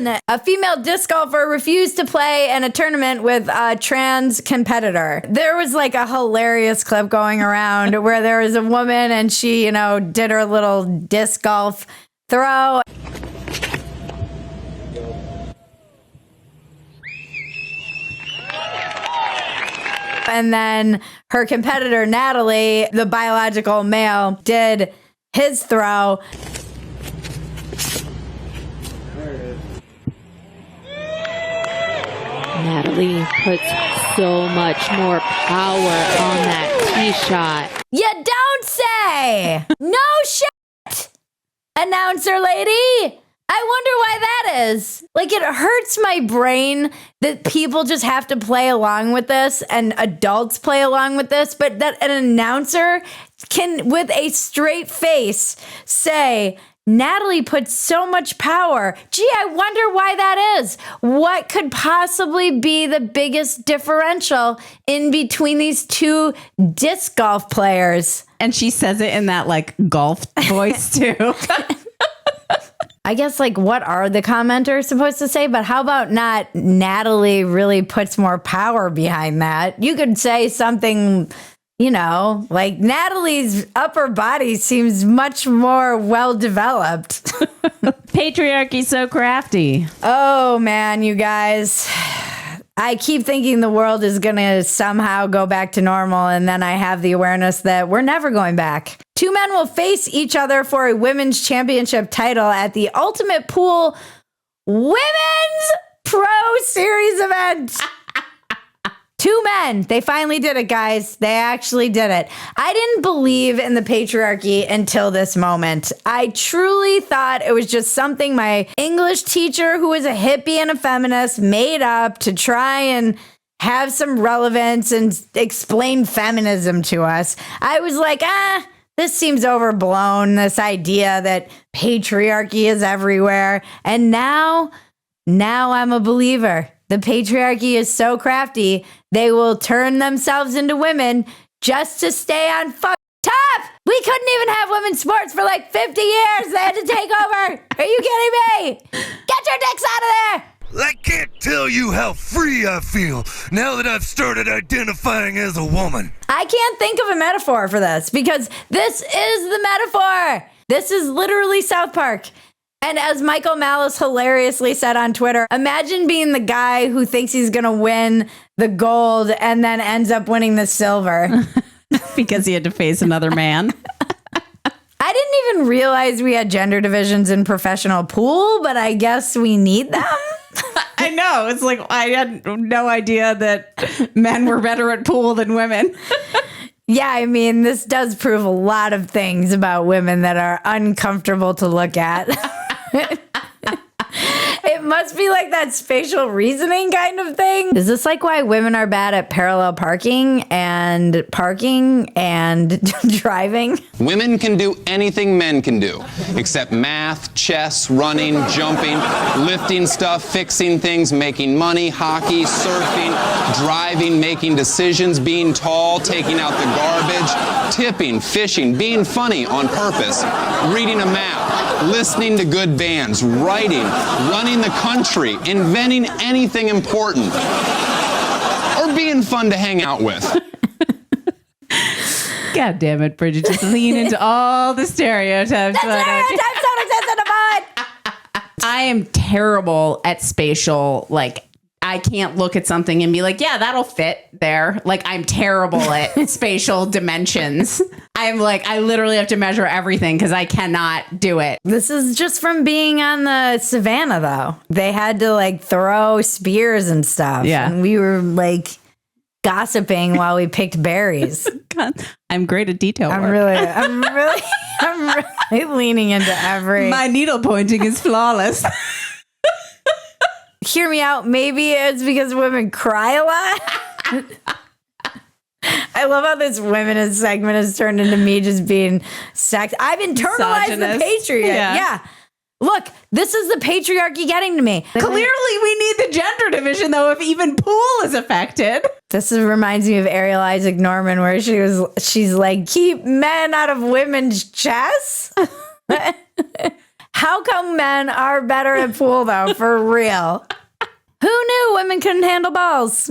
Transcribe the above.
1, a female disc golfer refused to play in a tournament with a trans competitor. There was like a hilarious clip going around where there was a woman and she, did her little disc golf throw. And then her competitor, Natalie, the biological male, did his throw. Natalie puts so much more power on that tee shot. You don't say! No shit! Announcer lady! I wonder why that is. Like, it hurts my brain that people just have to play along with this and adults play along with this, but that an announcer can, with a straight face, say, Natalie puts so much power. Gee, I wonder why that is. What could possibly be the biggest differential in between these two disc golf players? And she says it in that, like, golf voice, too. I guess, like, what are the commenters supposed to say? But how about not Natalie really puts more power behind that? You could say something, like Natalie's upper body seems much more well-developed. Patriarchy so crafty. Oh, man, you guys. I keep thinking the world is going to somehow go back to normal, and then I have the awareness that we're never going back. 2 men will face each other for a women's championship title at the Ultimate Pool Women's Pro Series event. 2 men. They finally did it, guys. They actually did it. I didn't believe in the patriarchy until this moment. I truly thought it was just something my English teacher, who was a hippie and a feminist, made up to try and have some relevance and explain feminism to us. I was like, this seems overblown, this idea that patriarchy is everywhere. And now I'm a believer. The patriarchy is so crafty, they will turn themselves into women just to stay on top. We couldn't even have women's sports for like 50 years. They had to take over. Are you kidding me? Get your dicks out of there. I can't tell you how free I feel now that I've started identifying as a woman. I can't think of a metaphor for this because this is the metaphor. This is literally South Park. And as Michael Malice hilariously said on Twitter, imagine being the guy who thinks he's going to win the gold and then ends up winning the silver. Because he had to face another man. I didn't even realize we had gender divisions in professional pool, but I guess we need them. I know. It's like I had no idea that men were better at pool than women. Yeah, I mean, this does prove a lot of things about women that are uncomfortable to look at. It must be like that spatial reasoning kind of thing. Is this like why women are bad at parallel parking and driving? Women can do anything men can do, except math, chess, running, jumping, lifting stuff, fixing things, making money, hockey, surfing, driving, making decisions, being tall, taking out the garbage, tipping, fishing, being funny on purpose, reading a map, listening to good bands, writing, running the country, inventing anything important, or being fun to hang out with. God damn it, Bridget. Just lean into all the stereotypes. The stereotypes don't exist in the pod. I am terrible at spatial, like, I can't look at something and be like, yeah, that'll fit there. Like, I'm terrible at spatial dimensions. I'm like, I literally have to measure everything because I cannot do it. This is just from being on the savannah, though. They had to like throw spears and stuff. Yeah. And we were like gossiping while we picked berries. God, I'm great at detail work. I'm really leaning into every. My needle pointing is flawless. Hear me out. Maybe it's because women cry a lot. I love how this womenist segment has turned into me just being sex. I've internalized the patriarchy. Yeah. Look, this is the patriarchy getting to me. Clearly, we need the gender division, though, if even pool is affected. This reminds me of Ariel Isaac Norman, where she's like, keep men out of women's chess. How come men are better at pool, though? For real. Who knew women couldn't handle balls?